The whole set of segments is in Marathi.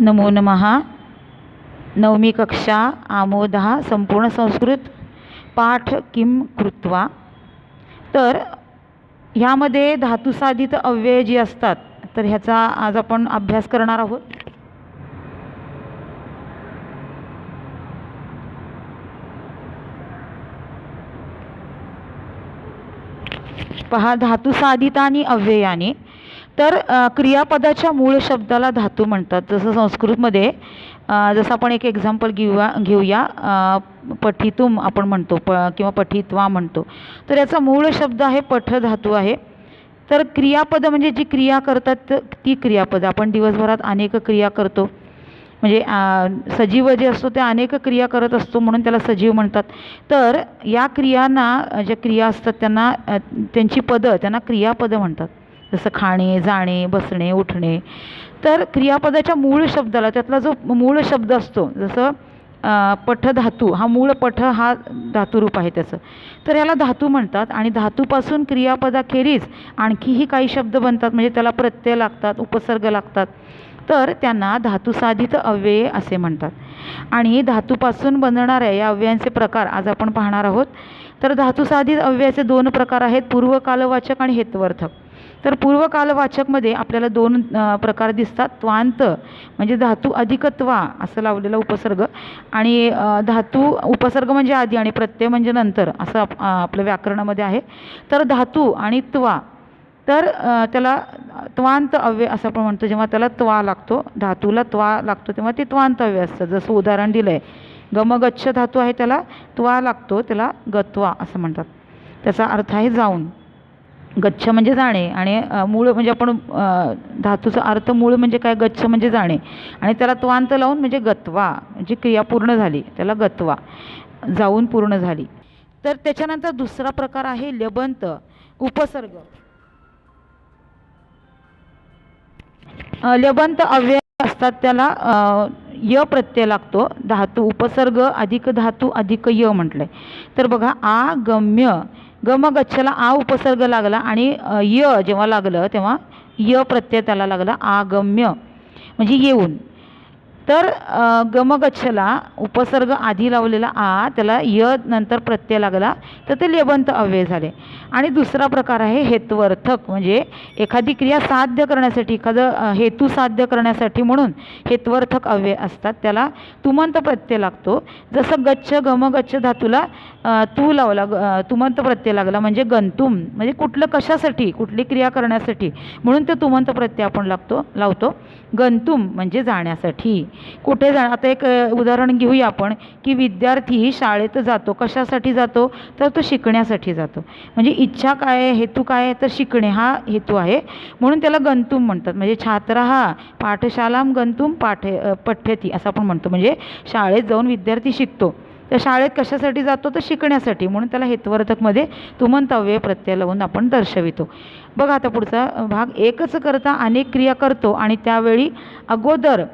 नमो नमः। नवमी कक्षा आमोदः संपूर्ण संस्कृत पाठ किं कृत्वा। तर ह्यामध्ये धातुसाधित अव्यय जी असतात तर ह्याचा आज आपण अभ्यास करणार आहोत। पहा, धातुसाधितानी अव्ययाने तर क्रियापदाच्या मूळ शब्दाला धातू म्हणतात। जसं संस्कृतमध्ये जसं आपण एक एक्झाम्पल घेऊया पठितुम आपण म्हणतो किंवा पठित्वा म्हणतो। तर याचा मूळ शब्द आहे पठ धातू आहे। तर क्रियापद म्हणजे जी क्रिया करतात ती क्रियापद। आपण दिवसभरात अनेक क्रिया करतो, म्हणजे सजीव जे असतो ते अनेक क्रिया करत असतो म्हणून त्याला सजीव म्हणतात। तर या क्रियांना ज्या क्रिया असतात त्यांना त्यांची पदं त्यांना क्रियापद म्हणतात। जसं खाणे, जाणे, बसणे, उठणे। तर क्रियापदाच्या मूळ शब्दाला त्यातला जो मूळ शब्द असतो, जसं पठ धातू हा मूळ पठ हा धातुरूप आहे त्याचं, तर याला धातू म्हणतात। आणि धातूपासून क्रियापदाखेरीज आणखीही काही शब्द बनतात, म्हणजे त्याला प्रत्यय लागतात, उपसर्ग लागतात, तर त्यांना धातुसाधित अव्यये असे म्हणतात। आणि धातूपासून बनणाऱ्या या अव्ययांचे प्रकार आज आपण पाहणार आहोत। तर धातुसाधित अव्ययाचे दोन प्रकार आहेत, पूर्वकालवाचक आणि हेत्वर्थक। तर पूर्वकालवाचकमध्ये आपल्याला दोन प्रकार दिसतात। त्वांत म्हणजे धातू अधिक त्वा असं लावलेला उपसर्ग, आणि धातू उपसर्ग म्हणजे आधी आणि प्रत्यय म्हणजे नंतर असं आपल्या व्याकरणामध्ये आहे। तर धातू आणि त्वा, तर त्याला त्वांत अव्यय असं आपण म्हणतो। जेव्हा त्याला त्वा लागतो, धातूला त्वा लागतो, तेव्हा ते त्वांत अव्यय असतं। जसं उदाहरण दिलं आहे, गमगच्छ धातू आहे त्याला त्वा लागतो, त्याला गत्वा असं म्हणतात। त्याचा अर्थ आहे जाऊन। गच्छ म्हणजे जाणे, आणि मूळ म्हणजे आपण धातूचा अर्थ मूळ म्हणजे काय, गच्छ म्हणजे जाणे, आणि त्याला त्वांत लावून म्हणजे गत्वा, म्हणजे क्रिया पूर्ण झाली त्याला गत्वा, जाऊन पूर्ण झाली। तर त्याच्यानंतर दुसरा प्रकार आहे ल्यबंत उपसर्ग। ल्यबंत अव्यय असतात त्याला य प्रत्यय लागतो। धातू उपसर्ग अधिक धातू अधिक य म्हटलंय। तर बघा, आ गम्य, गमगच्छला आ उपसर्ग लागला आणि य जेव्हा लागलं तेव्हा य प्रत्यय त्याला लागला, आगम्य म्हणजे येऊन। तर गमगच्छला उपसर्ग आधी लावलेला आ, त्याला य नंतर प्रत्यय लागला, तर ते ल्यबंत अव्यय झाले। आणि दुसरा प्रकार आहे हेत्वर्थक, म्हणजे एखादी क्रिया साध्य करण्यासाठी, एखादं हेतू साध्य करण्यासाठी म्हणून हेत्वर्थक अव्यय असतात, त्याला तुमंत प्रत्यय लागतो। जसं गच्छ गमगच्छ धातूला तू लावला, तुमंत प्रत्यय लागला म्हणजे गंतुम, म्हणजे कुठलं कशासाठी कुठली क्रिया करण्यासाठी म्हणून ते तुमंत प्रत्यय आपण लावतो। गंतुम म्हणजे जाण्यासाठी, कुठे जा। आता एक उदाहरण घेऊया आपण की विद्यार्थी शाळेत जातो, कशासाठी जातो तर तो शिकण्यासाठी जातो। म्हणजे इच्छा काय आहे, हेतू काय आहे, तर शिकणे हा हेतू आहे, म्हणून त्याला गंतुम म्हणतात। म्हणजे छात्रः पाठशालां गंतुम पठ्यति असं आपण म्हणतो, म्हणजे शाळेत जाऊन विद्यार्थी शिकतो। तर शाळेत कशासाठी जातो तर शिकण्यासाठी, म्हणून त्याला हेत्वर्थकमध्ये तुमंत अव्यय प्रत्यय लावून आपण दर्शवितो। बघा आता पुढचा भाग, एकच करता अनेक क्रिया करतो आणि त्यावेळी अगोदर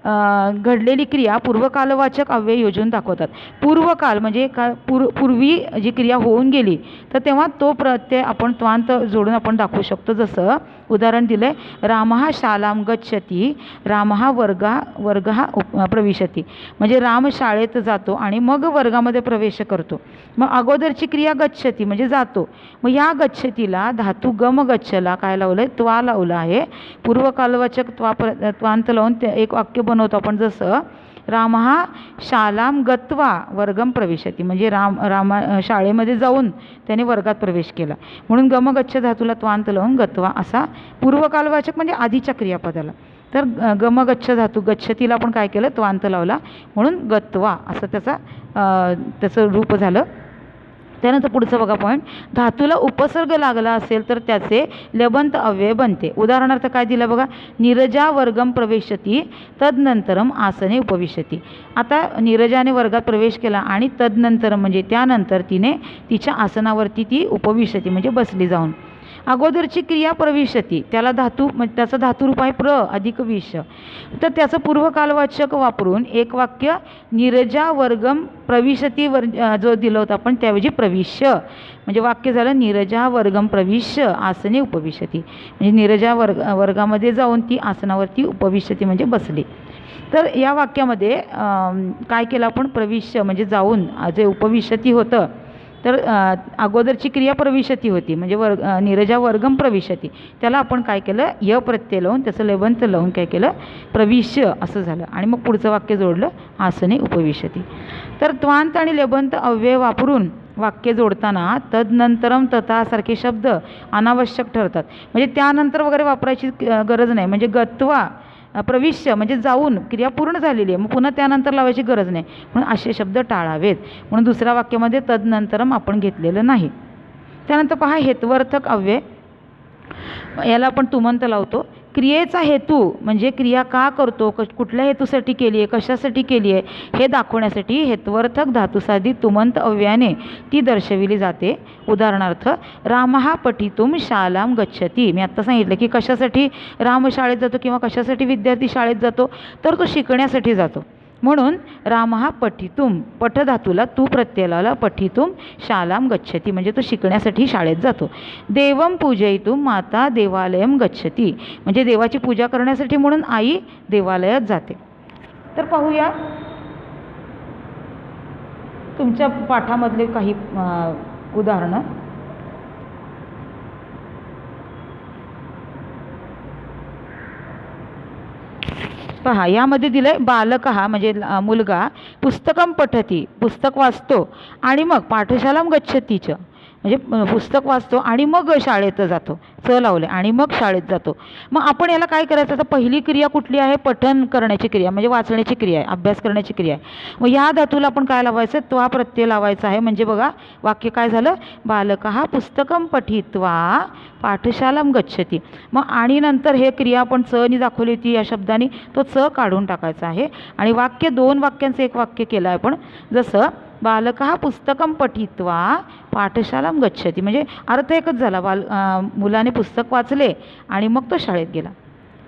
घडलेली क्रिया पूर्वकालवाचक अव्यय योजून दाखवतात। पूर्वकाल म्हणजे पूर्वी जी क्रिया होऊन गेली तर तेव्हा तो प्रत्यय आपण त्वांत जोडून आपण दाखवू शकतो। जसं उदाहरण दिलंय, रामः शालां गच्छति, रामः वर्गः प्रविशति, म्हणजे राम शाळेत जातो आणि मग वर्गामध्ये प्रवेश करतो। मग अगोदरची क्रिया गच्छति म्हणजे जातो, मग या गच्छतीला धातू गम गच्छला काय लावलंय, त्वा लावलं आहे। पूर्वकालवाचक त्वांत लावून ते एक वाक्य बनवतो आपण। जसं रामः शालां गत्वा वर्गम प्रविशति, म्हणजे राम शाळेमध्ये जाऊन त्याने वर्गात प्रवेश केला, म्हणून गमगच्छ धातूला त्वांत लावून गत्वा असा पूर्वकालवाचक म्हणजे आधीच्या क्रियापदाला। तर गमगच्छ धातू गच्छतीला आपण काय केलं, त्वांत लावला, म्हणून गत्वा असं त्याचं रूप झालं। त्यानंतर पुढचं बघा पॉईंट, धातूला उपसर्ग लागला असेल तर त्याचे ल्यबंत अव्यय बनते। उदाहरणार्थ काय दिलं बघा, नीरजा वर्गम प्रवेशती तदनंतरम आसने उपविशती। आता नीरजाने वर्गात प्रवेश केला आणि तदनंतर म्हणजे त्यानंतर तिने तिच्या आसनावरती ती उपविशती म्हणजे बसली जाऊन। अगोदरची क्रिया प्रविशती, त्याला धातू म्हणजे त्याचा धातुरूप आहे प्र अधिक विश, तर त्याचं पूर्वकालवाचक वापरून एक वाक्य नीरजा वर्गम प्रविशती जो दिलं होतं आपण त्याऐवजी प्रविश्य, म्हणजे वाक्य झालं नीरजा वर्गम प्रविश्य आसने उपविशती, म्हणजे नीरजा वर्गामध्ये जाऊन ती आसनावरती उपविशती म्हणजे बसली. तर या वाक्यामध्ये काय केलं आपण, प्रविश्य म्हणजे जाऊन, जे उपविशती होतं तर अगोदरची क्रिया प्रविशती होती म्हणजे नीरजा वर्गम प्रविशती, त्याला आपण काय केलं य प्रत्यय लावून त्याचं लेबंत लावून काय केलं प्रविश्य असं झालं, आणि मग पुढचं वाक्य जोडलं आसने उपविशती. तर त्वांत आणि लेबंत अव्यय वापरून वाक्य जोडताना तदनंतरम तथा सारखे शब्द अनावश्यक ठरतात, म्हणजे त्यानंतर वगैरे वापरायची गरज नाही, म्हणजे गत्वा प्रविश्य म्हणजे जाऊन क्रिया पूर्ण झालेली आहे, मग पुन्हा त्यानंतर लावायची गरज नाही, म्हणून असे शब्द टाळावेत, म्हणून दुसऱ्या वाक्यामध्ये तदनंतरम आपण घेतलेलं नाही. त्यानंतर पहा हेत्वर्थक अव्यय, याला आपण तुमंत लावतो. क्रियेचा हेतू म्हणजे क्रिया का करतो, कुठल्या हेतूसाठी केली आहे, कशासाठी केली आहे हे दाखवण्यासाठी हेत्वर्थक धातुसाधित तुमंत अव्ययाने ती दर्शविली जाते. उदाहरणार्थ रामः पठितुम शालाम गच्छति, मी आत्ता सांगितलं की कशासाठी राम शाळेत जातो किंवा कशासाठी विद्यार्थी शाळेत जातो, तर तो शिकण्यासाठी जातो, म्हणून रामः पठितुम पठधातूला तू प्रत्यय लावला, पठितुम शालाम गच्छति म्हणजे तो शिकण्यासाठी शाळेत जातो. देवम पूजयितुम माता देवालयम गच्छति म्हणजे देवाची पूजा करण्यासाठी म्हणून आई देवालयात जाते. तर पाहूया तुमच्या पाठामधले काही उदाहरणं. पहा यामध्ये दिलं आहे बालकः म्हणजे मुलगा पुस्तकम पठती पुस्तक वाचतो आणि मग पाठशालाम गच्छतीचं म्हणजे पुस्तक वाचतो आणि मग शाळेत जातो, च लावले आणि मग शाळेत जातो. मग आपण याला काय करायचं, आता पहिली क्रिया कुठली आहे, पठन करण्याची क्रिया म्हणजे वाचण्याची क्रिया आहे, अभ्यास करण्याची क्रिया आहे. मग ह्या धातूला आपण काय लावायचं, त्वा प्रत्यय लावायचा आहे, म्हणजे बघा वाक्य काय झालं, बालकः पुस्तकम पठित्वा पाठशालाम गच्छति. मग आणि नंतर हे क्रिया आपण च नी दाखवली होती या शब्दाने, तो च काढून टाकायचा आहे आणि वाक्य दोन वाक्यांचं एक वाक्य केलं आहे आपण, जसं बालकः पुस्तकम पठित्वा पाठशालाम गच्छति म्हणजे अर्थ एकच झाला, मुलाने पुस्तक वाचले आणि मग तो शाळेत गेला,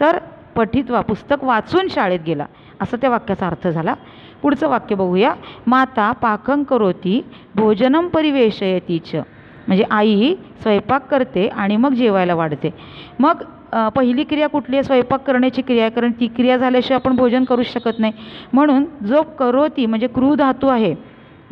तर पठित्वा पुस्तक वाचून शाळेत गेला असा त्या वाक्याचा अर्थ झाला. पुढचं वाक्य बघूया, माता पाकं करोती भोजनम परिवेशयतीच म्हणजे आई स्वयंपाक करते आणि मग जेवायला वाढते. मग पहिली क्रिया कुठली आहे, स्वयंपाक करण्याची क्रिया आहे, कारण ती क्रिया झाल्याशिवाय आपण भोजन करूच शकत नाही, म्हणून जो करोती म्हणजे क्रू धातू आहे,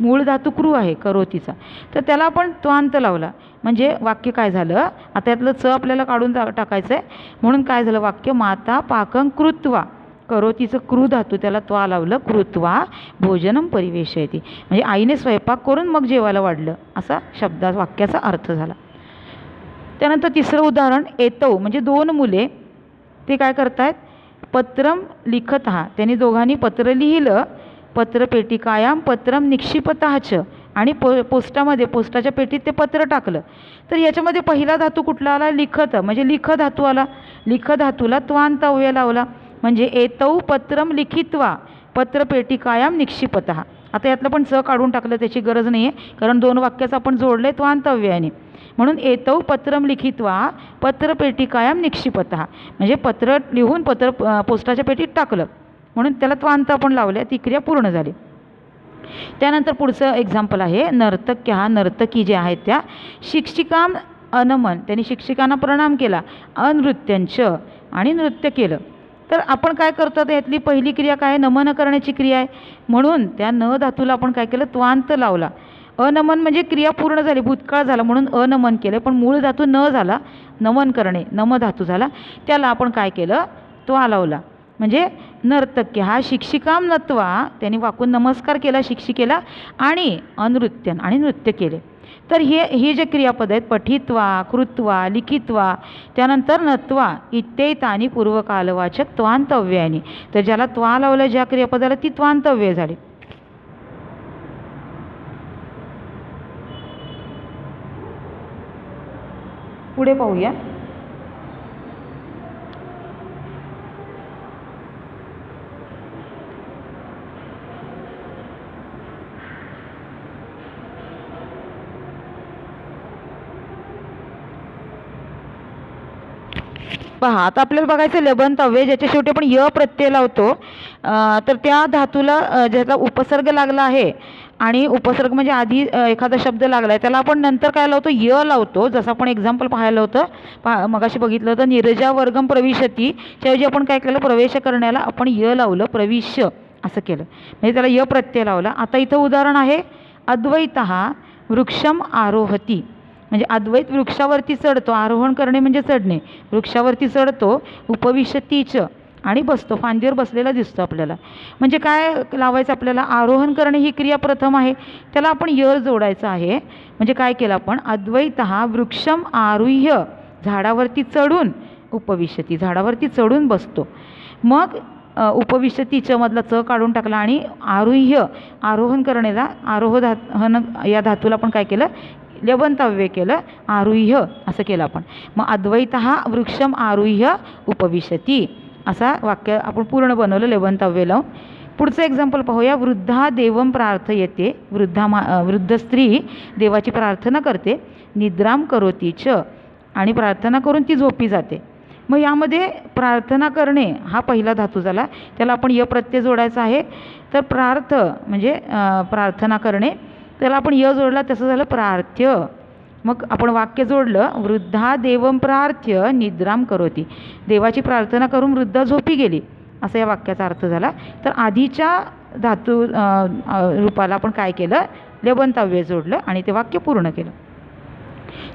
मूळ धातू क्रू आहे करोतीचा, तर त्याला आपण त्वांत लावला म्हणजे वाक्य काय झालं, आता यातलं च आपल्याला काढून टाकायचं आहे, म्हणून काय झालं वाक्य, माता पाकं कृत्वा करोतीचं क्रू धातू त्याला त्वा लावलं, कृत्वा भोजनम परिवेशयती म्हणजे आईने स्वयंपाक करून मग जेवायला वाढलं असा शब्दा वाक्याचा अर्थ झाला. त्यानंतर तिसरं उदाहरण, एतौ म्हणजे दोन मुले ते काय करतायत, पत्रम लिखतः त्यांनी दोघांनी पत्र लिहिलं, पत्रपेटिकायाम पत्रम निक्षिपतःच आणि पोस्टामध्ये पोस्टाच्या पेटीत ते पत्र टाकलं. तर याच्यामध्ये पहिला धातू कुठला आला, लिखत म्हणजे लिख धातू आला, लिख धातूला त्वांत अव्यय लावला म्हणजे एतौ पत्रम लिखित्वा पत्रपेटिकायाम निक्षिपतः. आता यातलं पण च काढून टाकलं, त्याची गरज नाही आहे कारण दोन वाक्याचं आपण जोडलं आहे त्वांत अव्ययाने, म्हणून एतौ पत्रम लिखित्वा पत्रपेटिकायाम निक्षिपतः म्हणजे पत्र लिहून पोस्टाच्या पेटीत टाकलं म्हणून त्याला त्वांत आपण लावल्या, ती क्रिया पूर्ण झाली. त्यानंतर पुढचं एक्झाम्पल आहे, नर्तक्या नर्तकी जे आहेत त्या शिक्षिकाम अनमन त्यांनी शिक्षिकांना प्रणाम केला, अनृत्यंच आणि नृत्य केलं. तर आपण काय करतो, तर यातली पहिली क्रिया काय आहे, नमन करण्याची क्रिया आहे, म्हणून त्या न धातूला आपण काय केलं त्वांत लावला. अनमन म्हणजे क्रिया पूर्ण झाली, भूतकाळ झाला म्हणून अनमन केलं, पण मूळ धातू न झाला, नमन करणे नम धातू झाला, त्याला आपण काय केलं त्वा लावला म्हणजे नर्तक्य हा शिक्षिकाम नत्वा त्यांनी वाकून नमस्कार केला शिक्षिकेला आणि अनृत्यन आणि नृत्य केले. तर हे जे क्रियापद आहेत पठित्वा कृत्वा लिखित्वा त्यानंतर नत्वा इत्येतानी पूर्वकालवाचक त्वांत अव्ययानी, तर ज्याला त्वा लावलं ज्या क्रियापदाला ती त्वांत अव्यय झाली. पुढे पाहूया, पहा आता आपल्याला बघायचं लेबंत अव्यय ज्याच्या शेवटी आपण य प्रत्यय लावतो, तर त्या धातूला ज्याचा उपसर्ग लागला आहे आणि उपसर्ग म्हणजे आधी एखादा शब्द लागला आहे त्याला आपण नंतर काय लावतो, य लावतो. जसं आपण एक्झाम्पल पाहायला होतं, मगाशी बघितलं होतं, नीरजा वर्गम प्रविशती त्याऐवजी आपण काय केलं, प्रवेश करण्याला आपण य लावलं, प्रविश्य असं केलं, म्हणजे त्याला य प्रत्यय लावला. आता इथं उदाहरण आहे, अद्वैतः वृक्षम आरोहती, म्हणजे अद्वैत वृक्षावरती चढतो, आरोहण करणे म्हणजे चढणे, वृक्षावरती चढतो, उपविशतीच आणि बसतो, फांदीवर बसलेला दिसतो आपल्याला. म्हणजे काय लावायचं आपल्याला, आरोहण करणे ही क्रिया प्रथम आहे, त्याला आपण य जोडायचं आहे. म्हणजे काय केलं आपण, अद्वैतः वृक्षम आरुह्य, झाडावरती चढून, उपविशती झाडावरती चढून बसतो. मग उपविशतीच्या मधला च काढून टाकला आणि आरुह्य आरोहण करणेला आरोहन या धातूला आपण काय केलं, लेबंत अव्यय केलं, आरुह्य असं केलं आपण. मग अद्वैतः वृक्षम आरुह्य उपविशती असा वाक्य आपण पूर्ण बनवलं लेबंत अव्यय लावून. पुढचं एक्झाम्पल पाहूया, वृद्धा देवम प्रार्थयते, वृद्ध स्त्री देवाची प्रार्थना करते, निद्राम करोतीच आणि प्रार्थना करून ती झोपी जाते. मग यामध्ये प्रार्थना करणे हा पहिला धातू झाला, त्याला आपण य प्रत्यय जोडायचा आहे. तर प्रार्थ म्हणजे प्रार्थना करणे, त्याला आपण य जोडला तसं झालं प्रार्थ्य. मग आपण वाक्य जोडलं, वृद्धा देवम प्रार्थ्य निद्राम करोती, देवाची प्रार्थना करून वृद्धा झोपी गेली, असा या वाक्याचा अर्थ झाला. तर आधीच्या धातू रूपाला आपण काय केलं, लेबंत अव्यय जोडलं आणि ते वाक्य पूर्ण केलं.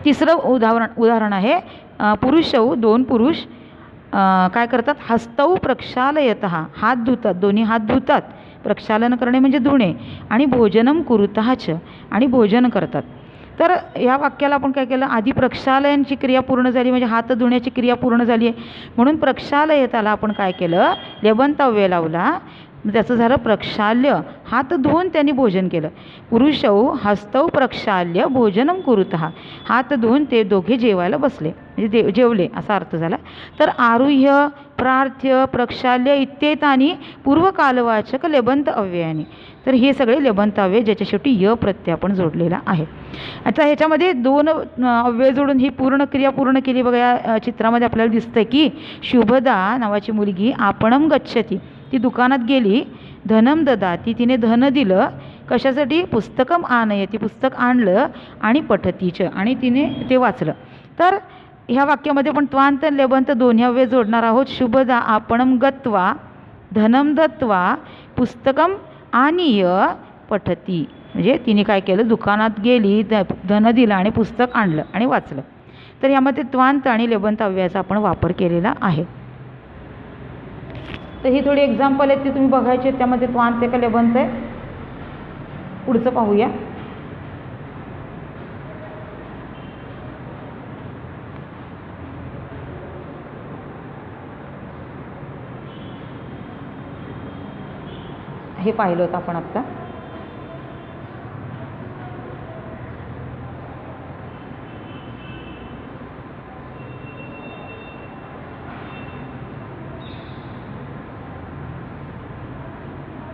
तिसरं उदाहरण आहे, पुरुषौ दोन पुरुष काय करतात, हस्तौ प्रक्षालयतः, हात धुतात, दोन्ही हात धुतात, प्रक्षालन करणे म्हणजे धुणे, आणि भोजनम कुरुतःच आणि भोजन करतात. तर या वाक्याला आपण काय केलं, आधी प्रक्षालनाची क्रिया पूर्ण झाली म्हणजे हात धुण्याची क्रिया पूर्ण झाली आहे, म्हणून प्रक्षालयताला आपण काय केलं, लेबंत अव्यय लावला, त्याचं झालं प्रक्षाल्य, हात धुवून त्यांनी भोजन केलं. पुरुषौ हस्तौ प्रक्षाल्य भोजनम कुरुतः, हात धुवून ते दोघे जेवायला बसले म्हणजे जेवले असा अर्थ झाला. तर आरुह्य, प्रार्थ्य, प्रक्षाल्य इत्येतानी पूर्वकालवाचक लेबंत अव्ययाने, तर हे सगळे लेबंत अव्यय ज्याच्या शेवटी य प्रत्यय आपण जोडलेला आहे. आता ह्याच्यामध्ये दोन अव्यय जोडून ही पूर्ण क्रिया पूर्ण केली. बघा या चित्रामध्ये आपल्याला दिसतं की शुभदा नावाची मुलगी आपणम गच्छती, ती दुकानात गेली, धनम ददाती, तिने धन दिलं, कशासाठी, पुस्तकम आनयती, पुस्तक आणलं, आणि पठतीच आणि तिने ते वाचलं. तर ह्या वाक्यामध्ये पण त्वांत लेबंत दोन्ही अव्यय जोडणार आहोत. शुभदा आपणम गत्वा धनम दत्वा पुस्तकम आनीय पठती, म्हणजे तिने काय केलं, दुकानात गेली, धन दिलं आणि पुस्तक आणलं आणि वाचलं. तर यामध्ये त्वांत आणि लेबंत अव्ययाचा आपण वापर केलेला आहे. तर ही थोडी एक्झाम्पल आहेत, ती तुम्ही बघायची आहेत, त्यामध्ये त्वांत आहे का लेबंत आहे. पुढचं पाहूया. हे पाहिलं होतं आपण आत्ता.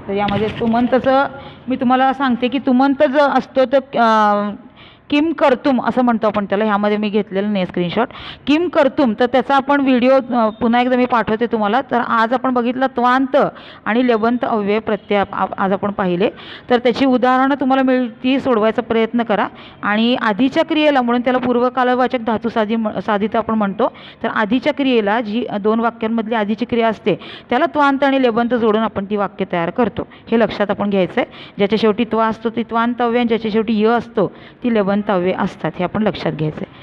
तर यामध्ये तुमंतचं मी तुम्हाला सांगते की तुमंत जो असतो तर किम कर्तुम असं म्हणतो आपण त्याला. ह्यामध्ये मी घेतलेलं नाही स्क्रीनशॉट. किम कर्तुम, तर त्याचा आपण व्हिडिओ पुन्हा एकदा मी पाठवते तुम्हाला. तर आज आपण बघितलं त्वांत आणि लेबंत अव्यय प्रत्यय आज आपण पाहिले. तर त्याची उदाहरणं तुम्हाला मिळती, सोडवायचा प्रयत्न करा. आणि आधीच्या क्रियेला, म्हणून त्याला पूर्वकालवाचक धातू साधित आपण म्हणतो. तर आधीच्या क्रियेला जी दोन वाक्यांमधली आधीची क्रिया असते त्याला त्वांत आणि लेबंत जोडून आपण ती वाक्य तयार करतो. हे लक्षात आपण घ्यायचं आहे. ज्याच्या शेवटी त्वा असतो ती त्वांत अव्यय, ज्याच्या शेवटी य असतो ती लेबंत अव्यय असतात, हे आपण लक्षात घ्यायचं आहे.